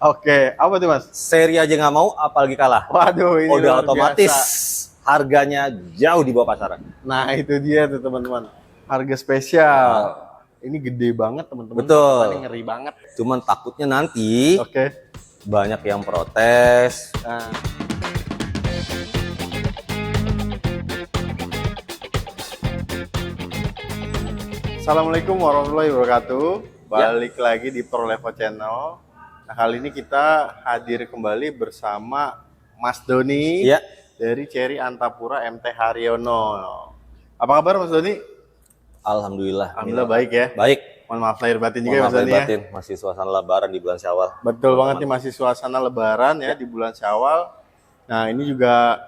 Oke, apa tuh Mas? Seri aja nggak mau, apalagi kalah. Waduh, ini Udah luar otomatis biasa. harganya jauh di bawah pasaran. Nah, itu dia tuh teman-teman. Harga spesial. Ini gede banget teman-teman. Betul. Ini ngeri banget. Cuman takutnya nanti Oke. banyak yang protes. Nah. Assalamualaikum warahmatullahi wabarakatuh. Balik lagi di ProLevo Channel. Nah, kali ini kita hadir kembali bersama Mas Doni Ya. dari Cherry Antapura MT Haryono. Apa kabar Mas Doni? Alhamdulillah. Alhamdulillah baik ya. Baik. Mohon maaf lahir batin juga Mohon Mas maaf lahir Doni ya. batin, masih suasana lebaran di bulan Syawal. Betul banget nih, masih suasana lebaran ya di bulan Syawal. Nah, ini juga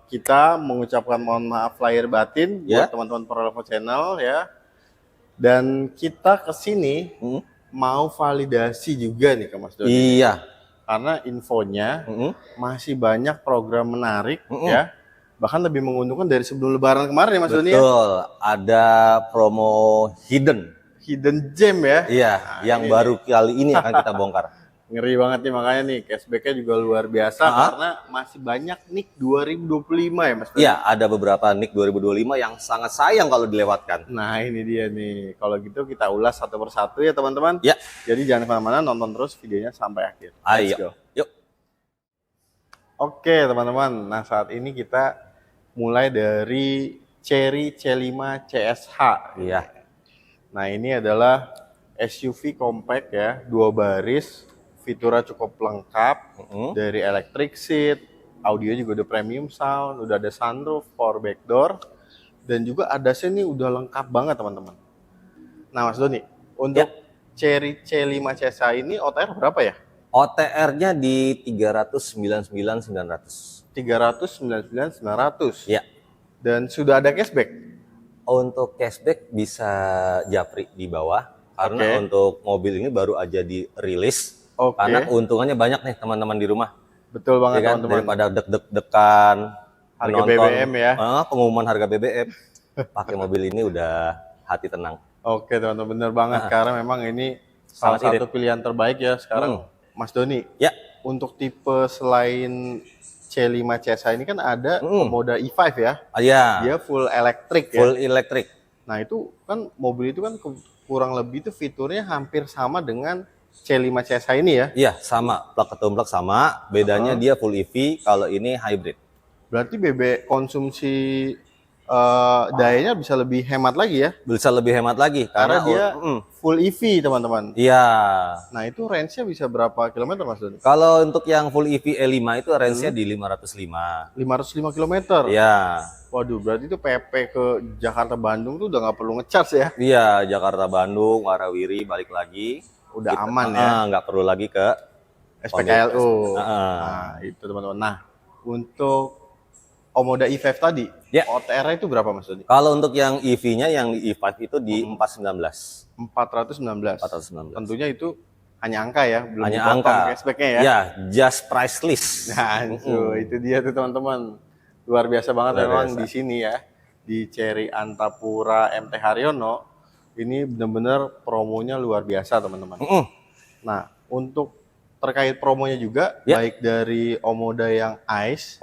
kita mengucapkan mohon maaf lahir batin buat teman-teman ProLevo Channel ya. Dan kita kesini mau validasi juga nih ke Mas Doni. Iya. Karena infonya masih banyak program menarik ya. Bahkan lebih menguntungkan dari sebelum lebaran kemarin ya Mas Doni ya. Betul. Ada promo hidden gem ya. Iya, yang baru kali ini akan kita bongkar. Ngeri banget nih, makanya nih cashbacknya juga luar biasa karena masih banyak NIK 2025 ya Mas Doni. Iya, ada beberapa NIK 2025 yang sangat sayang kalau dilewatkan. Nah ini dia nih, kalau gitu kita ulas satu persatu ya teman-teman. Ya. Jadi jangan kemana-mana, nonton terus videonya sampai akhir. Let's go. Yuk. Oke teman-teman, nah saat ini kita mulai dari Cherry C5 CSH. Iya. Nah ini adalah SUV compact ya, 2 baris, fiturnya cukup lengkap, dari electric seat, audio juga udah premium sound, udah ada sunroof, power back door, dan juga ada sini udah lengkap banget teman-teman. Nah Mas Doni, untuk Cherry C5 CSH ini OTR berapa ya? OTR-nya di 399.900. 399.900. Ya. Dan sudah ada cashback. Untuk cashback bisa japri di bawah karena untuk mobil ini baru aja dirilis. Karena keuntungannya banyak nih teman-teman di rumah. Betul banget ya kan? teman-teman. Daripada deg-degan harga BBM ya. Pengumuman harga BBM. Pakai mobil ini udah hati tenang. Oke teman-teman, bener banget karena memang ini salah satu pilihan terbaik ya sekarang Mas Doni. Ya. Untuk tipe selain C5 CSH ini kan ada Omoda E5 ya. Iya. Dia full elektrik ya. Full elektrik. Nah itu kan mobil itu kan kurang lebih itu fiturnya hampir sama dengan C5 CSH ini ya. Iya sama, plug ketumplak sama. Bedanya dia full EV, kalau ini hybrid. Berarti konsumsi dayanya bisa lebih hemat lagi ya? Bisa lebih hemat lagi karena dia full EV teman-teman. Iya. Nah itu range-nya bisa berapa kilometer Mas Doni? Kalau untuk yang full EV E5 itu range-nya di 505. 505 kilometer? Iya. Waduh, berarti itu PP ke Jakarta Bandung tuh udah nggak perlu ngecas ya? Iya, Jakarta Bandung, Warawiri balik lagi. Udah aman ya? Nggak perlu lagi ke SPKLU. Nah itu teman-teman. Nah untuk Omoda E5 tadi, OTR itu berapa Mas Doni? Kalau untuk yang EV-nya, yang E5 itu di 419. 419. Tentunya itu hanya angka ya, belum hanya angka. Cashback-nya ya? Ya, just price list. Nah, itu dia tuh teman-teman. Luar biasa banget memang di sini ya. Di Cherry Antapura MT Haryono, ini benar-benar promonya luar biasa teman-teman. Nah, untuk terkait promonya juga, baik dari Omoda yang ICE,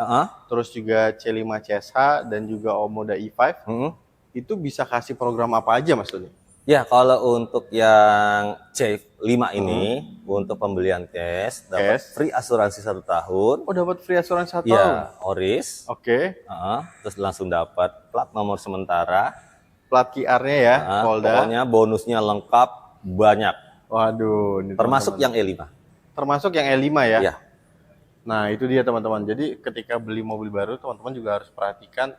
terus juga C5 CSH, dan juga Omoda E5, itu bisa kasih program apa aja Mas Doni? Ya, kalau untuk yang C5 ini, untuk pembelian cash, dapat free asuransi 1 tahun. Oh, dapat free asuransi 1 tahun? Ya, ORIS. Oke. Terus langsung dapat plat nomor sementara. Plat QR-nya ya, Polda. Pokoknya bonusnya lengkap, banyak. Waduh. Ini termasuk yang E5. Termasuk yang E5 ya? Iya. Nah itu dia teman-teman. Jadi ketika beli mobil baru, teman-teman juga harus perhatikan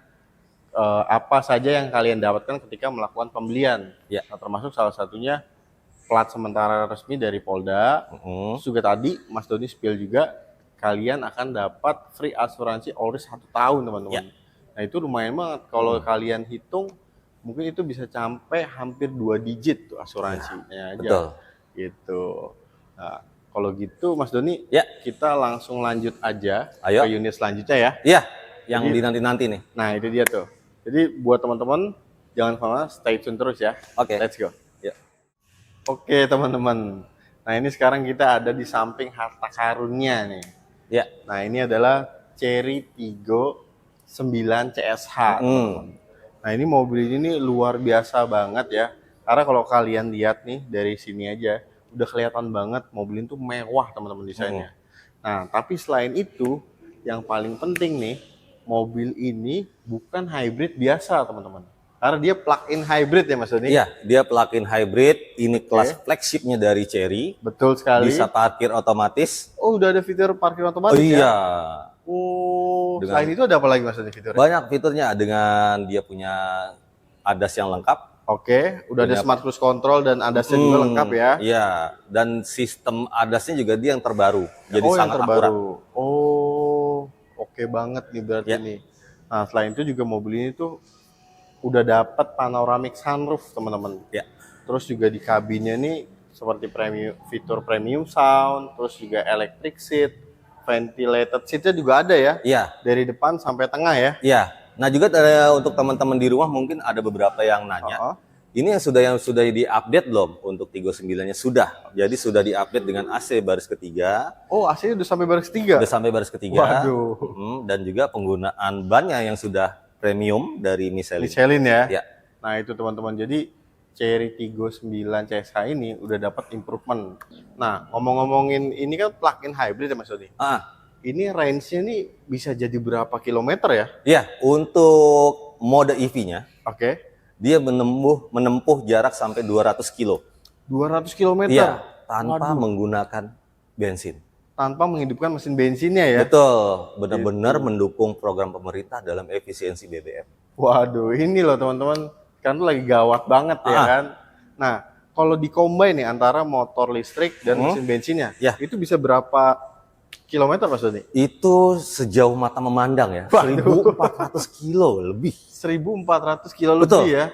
apa saja yang kalian dapatkan ketika melakukan pembelian. Nah, termasuk salah satunya plat sementara resmi dari Polda. Terus juga tadi Mas Doni spill juga, kalian akan dapat free asuransi ORIS 1 tahun teman-teman. Nah itu lumayan banget. Kalau kalian hitung, mungkin itu bisa sampai hampir 2 digit tuh asuransinya aja. Betul. Gitu. Nah, kalau gitu Mas Doni, kita langsung lanjut aja ke unit selanjutnya ya. Iya, yang di nanti-nanti nih. Nah itu dia tuh. Jadi buat teman-teman, jangan kemana, stay tune terus ya. Oke. Let's go. Oke teman-teman. Nah, ini sekarang kita ada di samping harta karunnya nih. Ya. Nah, ini adalah Chery Tiggo 9 CSH. Nah, ini mobil ini luar biasa banget ya. Karena kalau kalian lihat nih dari sini aja, udah kelihatan banget mobil itu mewah teman-teman desainnya. Nah, tapi selain itu, yang paling penting nih, mobil ini bukan hybrid biasa teman-teman. Karena dia plug-in hybrid ya Mas Doni? Iya, dia plug-in hybrid. Ini kelas flagshipnya dari Chery. Betul sekali. Bisa parkir otomatis. Oh, udah ada fitur parkir otomatis ya? Iya. Oh, selain itu ada apa lagi Mas Doni fiturnya? Banyak fiturnya, dengan dia punya ADAS yang lengkap. Oke, udah ada smart cruise control dan ADAS-nya juga lengkap ya? Iya, dan sistem ADAS-nya juga dia yang terbaru. Jadi yang sangat terbaru. akurat. Oh, oke banget nih berarti ini. Nah, selain itu juga mobil ini tuh udah dapat panoramic sunroof teman-teman. Ya. Terus juga di kabinnya nih seperti fitur premium sound, terus juga electric seat, ventilated seatnya juga ada ya? Iya. Dari depan sampai tengah ya? Iya. Nah juga untuk teman-teman di rumah mungkin ada beberapa yang nanya. Ini yang sudah di-update belum untuk Tiggo 9-nya? Sudah. Jadi sudah di-update dengan AC baris ketiga. Oh, AC udah sampai baris ketiga? Udah sampai baris ketiga. Waduh. Dan juga penggunaan bannya yang sudah premium dari Michelin. Michelin ya? Ya. Nah itu teman-teman, jadi Chery Tiggo 9 CSH ini udah dapat improvement. Nah, ngomong-ngomongin ini kan plug-in hybrid ya Mas Doni? Ini range-nya nih bisa jadi berapa kilometer ya? Iya, untuk mode EV-nya. Oke. Dia menempuh jarak sampai 200 kilo. 200 kilometer? Iya, tanpa menggunakan bensin. Tanpa menghidupkan mesin bensinnya ya? Betul, benar-benar mendukung program pemerintah dalam efisiensi BBM. Waduh, ini loh teman-teman, kan tuh lagi gawat banget ya kan? Nah, kalau di-combine nih antara motor listrik dan mesin bensinnya, itu bisa berapa kilometer Mas Doni? Itu sejauh mata memandang ya, 1.400 kilo lebih. 1.400 kilo lebih ya?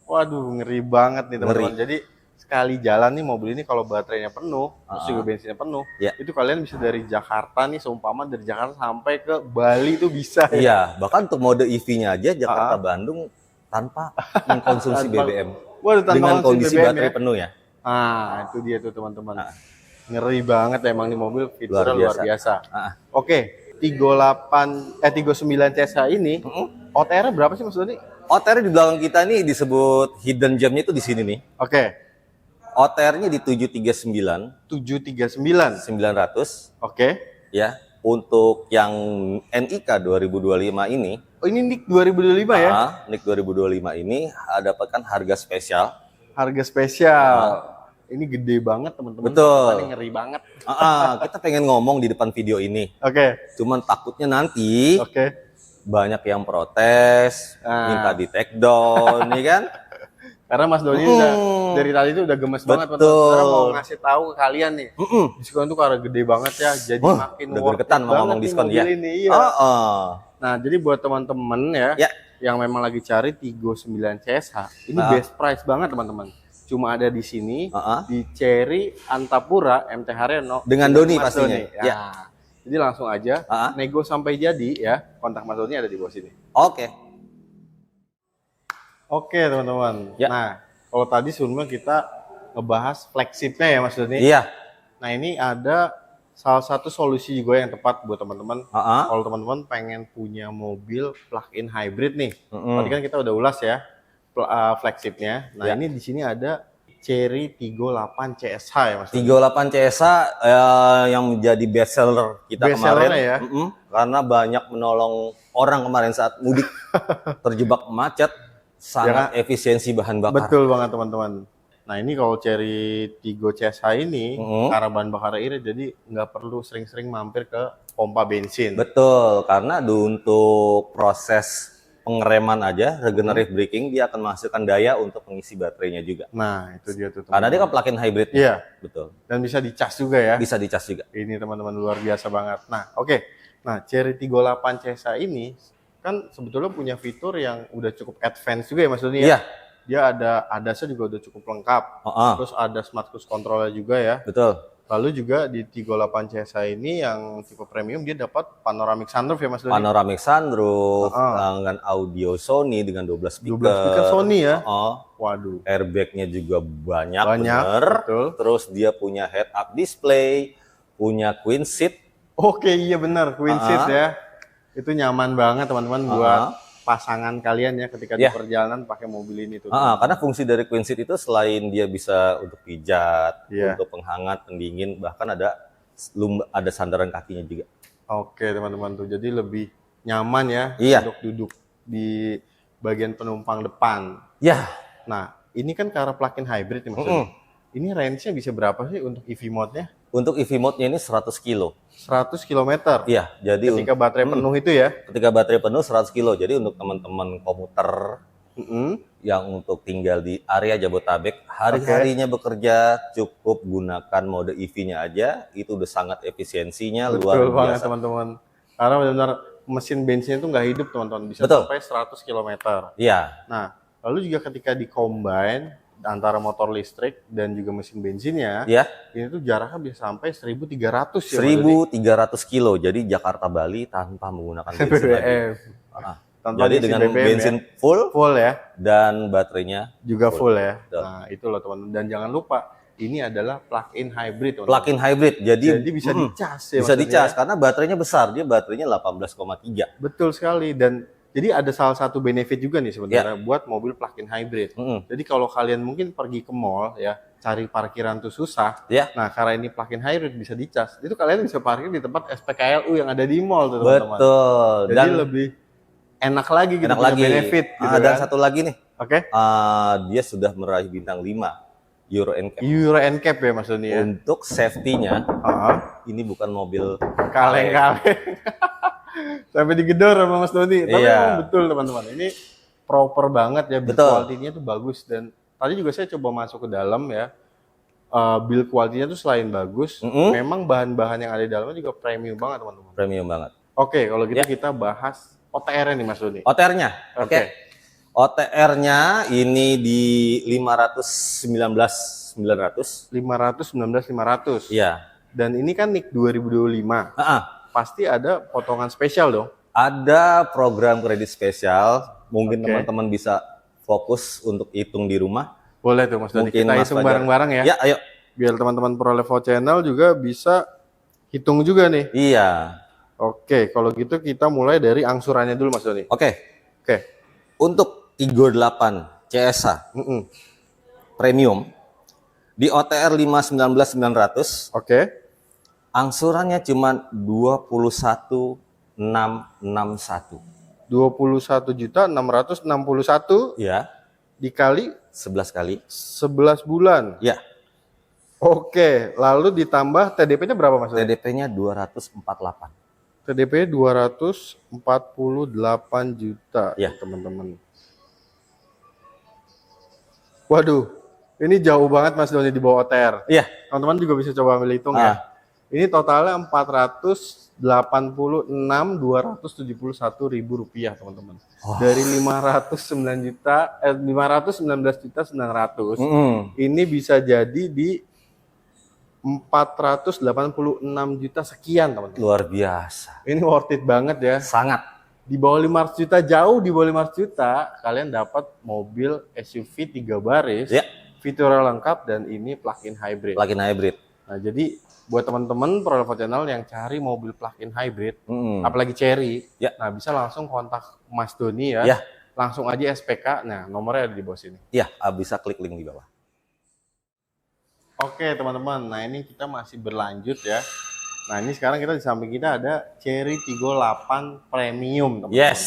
Waduh, ngeri banget nih teman-teman. Jadi sekali jalan nih mobil ini kalau baterainya penuh, terus juga bensinnya penuh, itu kalian bisa dari Jakarta nih, seumpama dari Jakarta sampai ke Bali itu bisa ya? Iya, bahkan untuk mode EV-nya aja Jakarta-Bandung tanpa mengkonsumsi BBM. Waduh, dengan kondisi BBM baterai penuh ya. Ah, itu dia tuh teman-teman. Ngeri banget emang nih mobil, fiturnya luar biasa. Oke, Tiggo 9 CSH ini, OTR berapa sih Mas Doni? OTR di belakang kita nih disebut hidden gem-nya itu di sini nih. Oke. OTR-nya di 739. 739. 900. Oke. Ya, untuk yang NIK 2025 ini. Oh, ini NIK 2025 ya? NIK 2025 ini dapatkan harga spesial. Harga spesial. Ini gede banget teman-teman. Betul. Ini ngeri banget. Kita pengen ngomong di depan video ini. Oke. Cuman takutnya nanti banyak yang protes, minta di take down, nih kan? Karena Mas Doni udah dari tadi itu udah gemes banget. Karena mau ngasih tahu ke kalian nih, diskon tuh karena gede banget ya, jadi makin worth it banget ngomong diskon ya. Ini, iya. Nah, jadi buat teman-teman ya, yang memang lagi cari Tiggo 9 CSH, ini best price banget teman-teman. Cuma ada di sini di Chery Antapura MT Haryono dengan Doni pastinya. Ya. Jadi langsung aja nego sampai jadi ya. Kontak Mas Doni ada di bawah sini. Oke teman-teman. Nah, kalau tadi sebelumnya kita ngebahas flagshipnya ya Mas Doni. Iya. Nah, ini ada salah satu solusi juga yang tepat buat teman-teman. Kalau teman-teman pengen punya mobil plug-in hybrid nih. Tadi kan kita udah ulas ya flagshipnya. Nah, ini di sini ada Chery Tiggo 8 CSH ya Mas. Tiggo 8 CSH yang menjadi best seller kita kemarin ya. Karena banyak menolong orang kemarin saat mudik terjebak macet, sangat efisiensi bahan bakar. Betul banget teman-teman. Nah, ini kalau Chery Tiggo CSH ini karena bahan bakar irit, jadi nggak perlu sering-sering mampir ke pompa bensin. Betul, karena untuk proses pengereman aja, regenerative braking, dia akan menghasilkan daya untuk mengisi baterainya juga. Nah, itu dia tuh. Karena dia kan plug-in hybrid. Iya. Betul. Dan bisa dicas juga ya? Bisa dicas juga. Ini teman-teman luar biasa banget. Nah, oke. Nah, Chery Tiggo 8 CSH ini kan sebetulnya punya fitur yang udah cukup advance juga ya Mas Doni ya? Iya. Dia ada ADAS-nya juga udah cukup lengkap. Terus ada smart cruise control-nya juga ya? Betul. Lalu juga di 38 CSI ini yang tipe premium dia dapat panoramic sunroof ya Mas Doni? Panoramic sunroof, dengan audio Sony dengan 12 speaker. 12 speaker Sony ya? Waduh. Airbagnya juga banyak bener. Betul. Terus dia punya head up display, punya queen seat. Oke, iya benar, queen seat ya. Itu nyaman banget teman-teman buat pasangan kalian ya ketika di perjalanan pakai mobil ini tuh. Karena fungsi dari queen seat itu selain dia bisa untuk pijat, untuk penghangat, pendingin, bahkan ada sandaran kakinya juga. Oke teman-teman tuh, jadi lebih nyaman ya untuk duduk di bagian penumpang depan. Ya. Nah, ini kan ke arah plug-in hybrid nih maksudnya. Ini range-nya bisa berapa sih untuk EV mode-nya? Untuk EV mode-nya ini 100 kilo. 100 km? Iya, jadi ketika baterai penuh itu ya? Ketika baterai penuh 100 kilo. Jadi untuk teman-teman komuter yang untuk tinggal di area Jabotabek, hari-harinya bekerja cukup gunakan mode EV-nya aja, itu udah sangat efisiensinya luar biasa. Betul banget teman-teman. Karena benar-benar mesin bensinnya itu nggak hidup teman-teman, bisa sampai 100 km. Iya. Nah, lalu juga ketika di-combine antara motor listrik dan juga mesin bensinnya, ini tuh jaraknya bisa sampai 1.300 ya. 1.300 kilo, jadi Jakarta Bali tanpa menggunakan bensin lagi. Jadi dengan bensin full ya, dan baterainya juga full ya. Nah itu loh teman-teman. Dan jangan lupa ini adalah plug-in hybrid. Plug-in hybrid, jadi bisa dicas ya. Bisa dicas karena baterainya besar, dia baterainya 18,3. Betul sekali. Dan jadi ada salah satu benefit juga nih sebenarnya buat mobil plug-in hybrid. Jadi kalau kalian mungkin pergi ke mall ya, cari parkiran tuh susah. Nah, karena ini plug-in hybrid bisa dicas. Itu kalian bisa parkir di tempat SPKLU yang ada di mall tuh teman-teman. Betul. Jadi dan lebih enak lagi gitu, punya benefit gitu dan satu lagi nih. Dia sudah meraih bintang 5 Euro NCAP. Euro NCAP ya Mas Doni ya. Untuk safety-nya, ini bukan mobil kaleng-kaleng. Sampai digedor sama Mas Doni. Tapi memang betul teman-teman. Ini proper banget ya, build quality-nya tuh bagus. Dan tadi juga saya coba masuk ke dalam ya. Build quality-nya tuh selain bagus, memang bahan-bahan yang ada di dalamnya juga premium banget teman-teman. Premium banget. Oke, kalau gitu kita bahas OTR-nya nih Mas Doni. OTR-nya? Oke. OTR-nya ini di 519.900. 519.500. Iya. Dan ini kan NIK 2025. Pasti ada potongan spesial dong. Ada program kredit spesial, mungkin teman-teman bisa fokus untuk hitung di rumah. Boleh tuh Mas Doni, kita hitung bareng-bareng ya. Ya, ayo. Biar teman-teman Pro Level Channel juga bisa hitung juga nih. Iya. Oke, kalau gitu kita mulai dari angsurannya dulu Mas Doni. Oke. Untuk 38 CSA premium di OTR 519.900. Angsurannya cuma 21.661. 21.661 ya. Dikali 11 kali. 11 bulan. Ya. Oke, lalu ditambah TDP-nya berapa Mas? TDP-nya 248. TDP 248 juta ya teman-teman. Waduh, ini jauh banget Mas Doni di bawah OTR. Iya. Teman-teman juga bisa coba ambil hitung ya. Ini totalnya 486.271.000 rupiah teman-teman. Dari 519.900 ini bisa jadi di 486 juta sekian teman-teman. Luar biasa. Ini worth it banget ya. Sangat. Di bawah 500 juta, jauh di bawah 500 juta, kalian dapat mobil SUV 3 baris, fiturnya lengkap dan ini plug-in hybrid. Plug-in hybrid. Nah, jadi buat teman-teman Pro Level Channel yang cari mobil plug-in hybrid, apalagi Cherry, nah bisa langsung kontak Mas Doni ya. Langsung aja SPK. Nah, nomornya ada di bawah sini. Iya, bisa klik link di bawah. Oke, teman-teman. Nah, ini kita masih berlanjut ya. Nah, ini sekarang kita di samping kita ada Cherry Tiggo 8 Premium, teman-teman. Yes.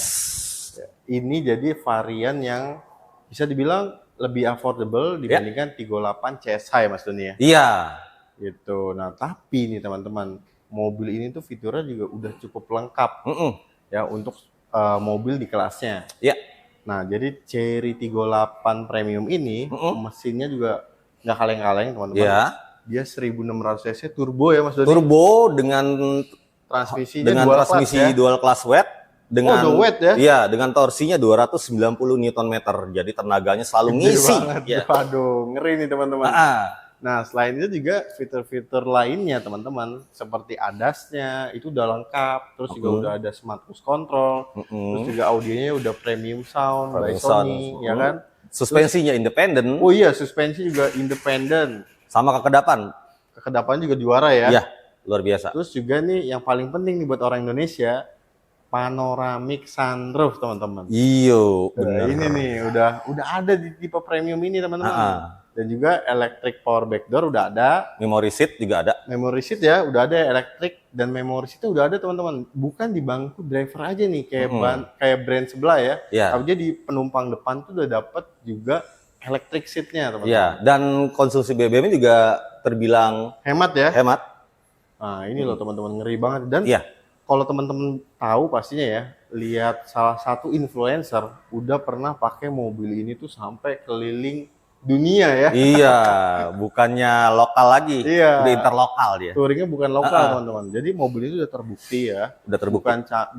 Ini jadi varian yang bisa dibilang lebih affordable dibandingkan Tiggo 8 CSI, Mas Doni ya. Iya. Gitu. Nah, tapi nih teman-teman, mobil ini tuh fiturnya juga udah cukup lengkap ya untuk mobil di kelasnya. Iya. Nah, jadi Cherry Tiggo 8 Premium ini mesinnya juga nggak kaleng-kaleng, teman-teman. Iya. Dia 1600 cc turbo ya Mas Doni. Turbo dengan transmisinya dual class wet dengan dual wet ya. Iya, dengan torsinya 290 Nm. Jadi tenaganya selalu ngisi. Ya. Aduh, ngeri nih teman-teman. Nah, selain itu juga fitur-fitur lainnya teman-teman, seperti ADAS-nya itu udah lengkap, terus juga udah ada smart cruise control, terus juga audionya udah premium sound by Sony, ya kan? Suspensinya independen. Oh iya, suspensi juga independen. Sama kekedapan. Kekedapan juga juara ya? Iya, luar biasa. Terus juga nih yang paling penting nih buat orang Indonesia, panoramic sunroof teman-teman. Iyo, nah, ini nih udah ada di tipe premium ini teman-teman. Dan juga electric power backdoor udah ada. Memory seat juga ada. Memory seat ya, udah ada electric dan memory seatnya udah ada teman-teman. Bukan di bangku driver aja nih kayak brand sebelah ya. Tapi dia di penumpang depan tuh udah dapet juga electric seatnya teman-teman. Iya, dan konsumsi BBM juga terbilang hemat ya. Hemat. Nah ini loh teman-teman, ngeri banget. Dan kalau teman-teman tahu pastinya ya, lihat salah satu influencer udah pernah pakai mobil ini tuh sampai keliling dunia ya. Iya, bukannya lokal lagi, udah interlokal dia. Touringnya bukan lokal teman-teman. Jadi mobil itu udah terbukti ya. Udah terbukti.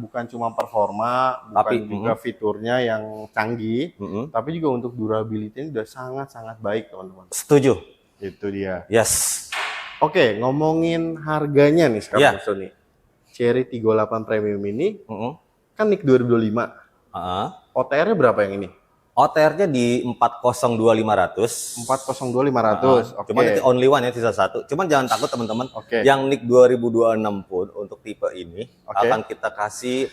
Bukan cuma performa, bukan juga fiturnya yang canggih, tapi juga untuk durability udah sangat-sangat baik teman-teman. Setuju. Itu dia. Yes. Oke, ngomongin harganya nih sekarang Sony. Cherry 38 Premium ini kan NIK 2025. OTR-nya berapa yang ini? OTR-nya di 402.500. 402.500. Cuman itu only one ya, sisa satu. Cuman jangan takut teman-teman. Yang NIK 2026 pun untuk tipe ini akan kita kasih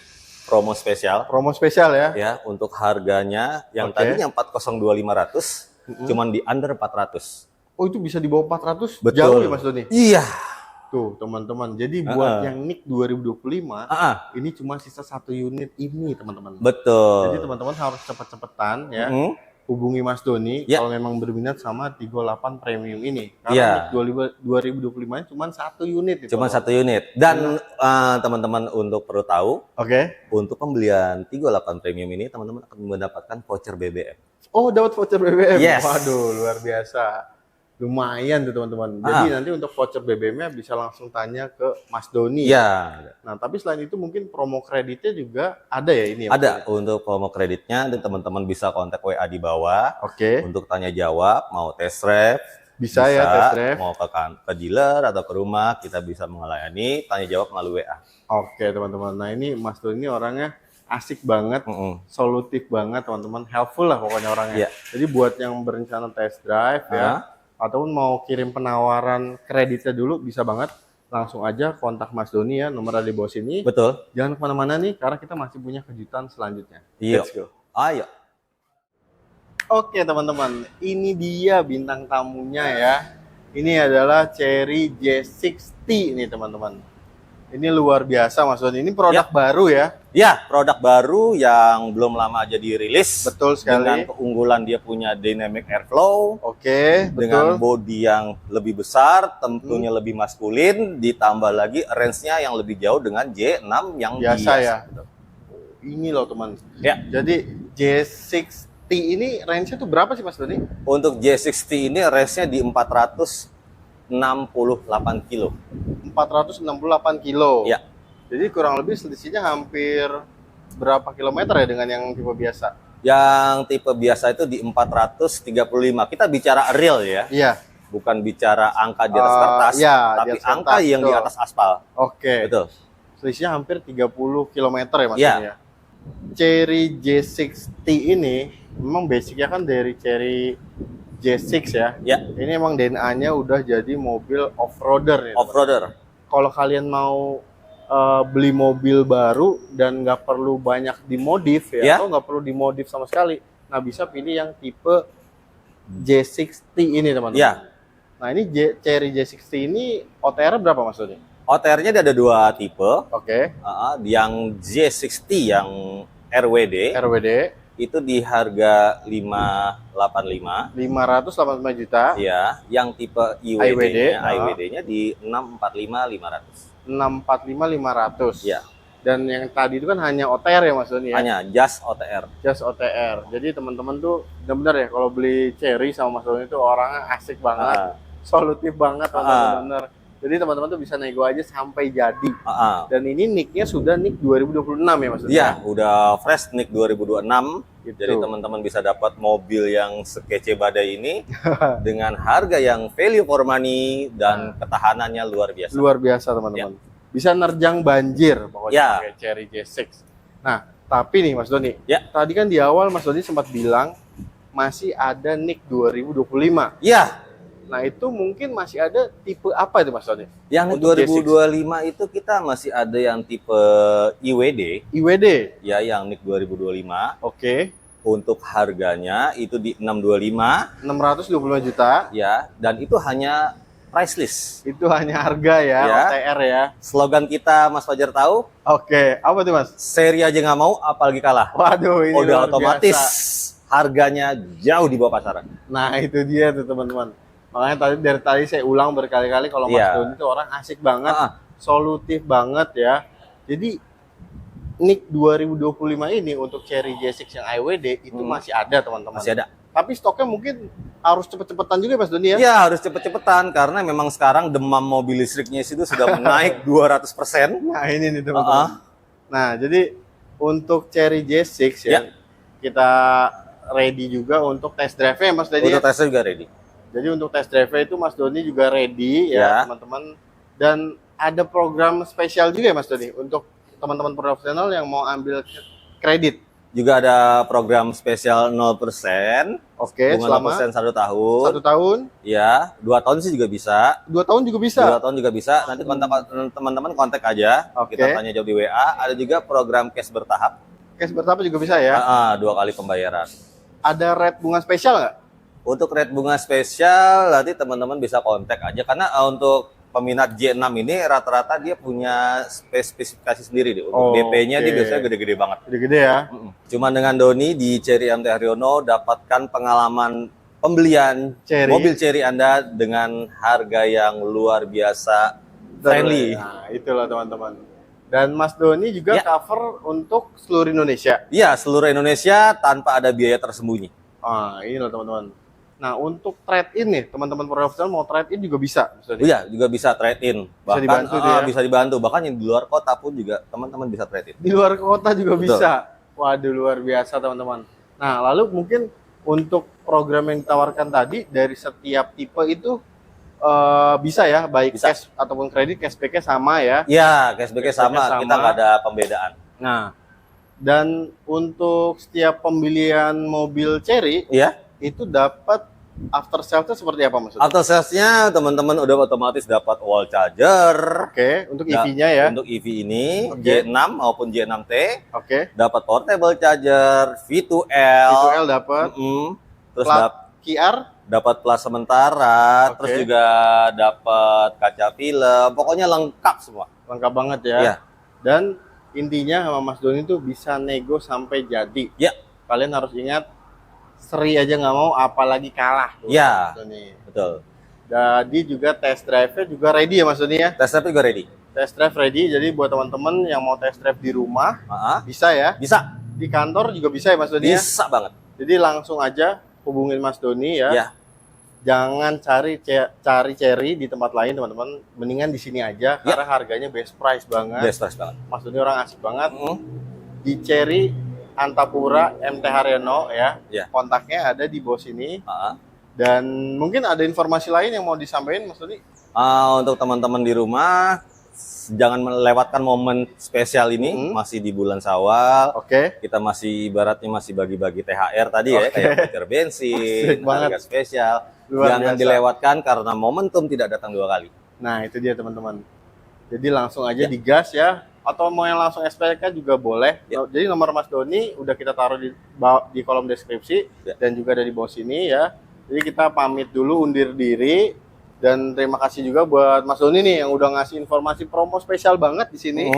promo spesial. Promo spesial ya? Ya, untuk harganya yang tadinya 402.500 cuman di under 400. Oh, itu bisa di bawah 400? Betul. Jauh ya Mas Doni? Iya. Tuh teman-teman, jadi buat yang NIK 2025 ini cuma sisa 1 unit ini teman-teman. Betul. Jadi teman-teman harus cepet-cepetan ya hubungi Mas Doni kalau memang berminat sama 38 Premium ini. Karena NIK 2025 cuma 1 unit. Cuma 1 unit. Dan teman-teman untuk perlu tahu, untuk pembelian 38 Premium ini teman-teman akan mendapatkan voucher BBM. Oh, dapat voucher BBM. Yes. Waduh, luar biasa. Lumayan tuh teman-teman. Jadi nanti untuk voucher BBM-nya bisa langsung tanya ke Mas Doni. Iya. Nah, tapi selain itu mungkin promo kreditnya juga ada ya ini? Ada untuk promo kreditnya, dan teman-teman bisa kontak WA di bawah. Untuk tanya jawab, mau test drive. Bisa ya test drive. Mau ke dealer atau ke rumah, kita bisa melayani tanya jawab melalui WA. Oke teman-teman. Nah ini Mas Doni ini orangnya asik banget, solutif banget teman-teman, helpful lah pokoknya orangnya. Jadi buat yang berencana test drive ya, ataupun mau kirim penawaran kreditnya dulu bisa banget, langsung aja kontak Mas Doni ya, nomor ada di bawah sini. Betul. Jangan kemana-mana nih, karena kita masih punya kejutan selanjutnya. Let's go. Ayo. Oke teman-teman, ini dia bintang tamunya ya. Ini adalah Cherry J60 nih teman-teman. Ini luar biasa Mas Doni. Ini produk baru ya? Ya, produk baru yang belum lama aja dirilis. Betul sekali. Dengan keunggulan dia punya dynamic airflow. betul. Dengan bodi yang lebih besar, tentunya lebih maskulin, ditambah lagi range-nya yang lebih jauh dengan J6 yang biasa ya. Ini loh teman. Ya. Jadi J60 ini range-nya tuh berapa sih Mas Doni? Untuk J60 ini range-nya di 468 kilo. 468 kilo. Ya. Jadi kurang lebih selisihnya hampir berapa kilometer ya dengan yang tipe biasa? Yang tipe biasa itu di 435. Kita bicara real ya. Iya. Bukan bicara angka di atas kertas, tapi angka yang di atas aspal. Betul. Selisihnya hampir 30 kilometer ya Mas ya. Cherry J60 ini memang basicnya kan dari Cherry J6 ya. Ini emang DNA-nya udah jadi mobil off-roader nih. Off-roader. Kalau kalian mau beli mobil baru dan nggak perlu banyak dimodif ya, atau nggak perlu dimodif sama sekali, nah bisa pilih yang tipe J60 ini teman-teman. Nah ini Cherry J60 ini OTR berapa Mas Doni? OTR-nya ada 2 tipe. Yang J60 yang RWD. Itu di harga 585 juta. Iya, yang tipe IWD-nya di 645.500. 645.500. Iya. Dan yang tadi itu kan hanya OTR ya Mas Doni ya? Hanya just OTR. Just OTR. Jadi teman-teman tuh benar-benar ya kalau beli Cherry sama Mas Doni itu orangnya asik banget, solutif banget, benar-benar Jadi teman-teman tuh bisa nego aja sampai jadi. Dan ini nicknya sudah nick 2026 ya Mas? Iya, udah fresh nick 2026. Gitu. Jadi teman-teman bisa dapat mobil yang sekece badai ini dengan harga yang value for money dan ketahanannya luar biasa. Luar biasa teman-teman. Ya. Bisa nerjang banjir pokoknya pakai Cherry J6. Nah, tapi nih Mas Doni, tadi kan di awal Mas Doni sempat bilang masih ada nick 2025. Iya. Nah itu mungkin masih ada tipe apa itu Mas Doni? Yang 2025 itu kita masih ada yang tipe IWD. IWD? Ya, yang NIK 2025. Oke. Untuk harganya itu di 625. 625 juta. Ya, dan itu hanya price list. Itu hanya harga ya, OTR ya. Slogan kita Mas Fajar tahu? Oke, apa tuh Mas? Seri aja nggak mau, apalagi kalah. Waduh, ini udah otomatis harganya jauh di bawah pasaran. Nah itu dia tuh teman-teman. Makanya dari tadi saya ulang berkali-kali kalau Mas Doni itu orang asik banget, solutif banget ya. Jadi NIK 2025 ini untuk Cherry J6 yang IWD itu masih ada teman-teman. Masih ada. Tapi stoknya mungkin harus cepet-cepetan juga Mas Doni ya? Iya harus cepet-cepetan karena memang sekarang demam mobil listriknya itu sudah naik 200%. Nah ini nih teman-teman. Nah jadi untuk Cherry J6 ya, kita ready juga untuk test drive-nya Mas Doni. Untuk test drive juga ready. Jadi untuk test drive itu Mas Doni juga ready ya teman-teman. Dan ada program spesial juga ya Mas Doni untuk teman-teman profesional yang mau ambil kredit. Juga ada program spesial 0%. Oke, selama 1 tahun. 1 tahun? Ya, 2 tahun sih juga bisa. 2 tahun juga bisa? 2 tahun juga bisa. Nanti teman-teman kontak aja. Kita tanya jawab di WA. Ada juga program cash bertahap. Cash bertahap juga bisa ya? 2 kali pembayaran. Ada rate bunga spesial nggak? Untuk rate bunga spesial nanti teman-teman bisa kontak aja karena untuk peminat J6 ini rata-rata dia punya spesifikasi sendiri deh. Untuk DP-nya dia biasanya gede-gede banget. Gede-gede ya. Cuman dengan Doni di Cherry MT Haryono dapatkan pengalaman pembelian mobil Cherry Anda dengan harga yang luar biasa friendly. Nah, itulah teman-teman. Dan Mas Doni juga cover untuk seluruh Indonesia. Iya, seluruh Indonesia tanpa ada biaya tersembunyi. Inilah teman-teman. Nah, untuk trade-in nih, teman-teman profesional mau trade-in juga bisa. Iya, juga bisa trade-in. Bisa dibantu bisa dibantu. Bahkan yang di luar kota pun juga teman-teman bisa trade-in. Di luar kota juga bisa. Waduh, luar biasa teman-teman. Nah, lalu mungkin untuk program yang ditawarkan tadi, dari setiap tipe itu bisa ya, baik cash ataupun kredit, cashback-nya sama ya? Iya, cashback-nya sama. Kita nggak ada pembedaan. Nah, dan untuk setiap pembelian mobil Cherry, itu dapat after sales-nya seperti apa maksudnya? After sales-nya teman-teman udah otomatis dapat wall charger. Untuk EV-nya ya. Untuk EV ini J6 maupun J6T. Dapat portable charger, V2L. V2L dapat. Terus QR dapat plat sementara, terus juga dapat kaca film. Pokoknya lengkap semua. Lengkap banget ya. Dan intinya sama Mas Doni itu bisa nego sampai jadi. Kalian harus ingat seri aja nggak mau, apalagi kalah. Iya, betul. Jadi juga test drive-nya juga ready ya Mas Doni ya? Test drive juga ready. Test drive ready, jadi buat teman-teman yang mau test drive di rumah, bisa ya? Bisa. Di kantor juga bisa ya Mas Doni ya? Bisa banget. Jadi langsung aja hubungin Mas Doni ya. Jangan cari Cherry di tempat lain teman-teman, mendingan di sini aja karena harganya best price banget. Best price banget. Mas Doni orang asik banget. Di Cherry Antapura MT Haryono ya. Kontaknya ada di bawah sini. Dan mungkin ada informasi lain yang mau disampaikan Mas Doni? Untuk teman-teman di rumah, jangan melewatkan momen spesial ini. Masih di bulan Syawal. Kita masih ibaratnya masih bagi-bagi THR tadi ya, kayak voucher bensin, harga spesial. Jangan dilewatkan karena momentum tidak datang 2 kali. Nah itu dia teman-teman. Jadi langsung aja digas ya. Atau mau yang langsung SPK juga boleh. Jadi nomor Mas Doni udah kita taruh di kolom deskripsi dan juga ada di bawah sini ya. Jadi kita pamit dulu, undur diri, dan terima kasih juga buat Mas Doni nih yang udah ngasih informasi promo spesial banget di sini.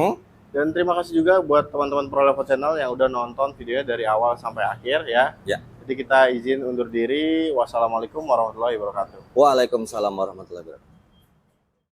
Dan terima kasih juga buat teman-teman ProLevel Channel yang udah nonton videonya dari awal sampai akhir ya. Jadi kita izin undur diri. Wassalamualaikum warahmatullahi wabarakatuh. Waalaikumsalam warahmatullahi wabarakatuh.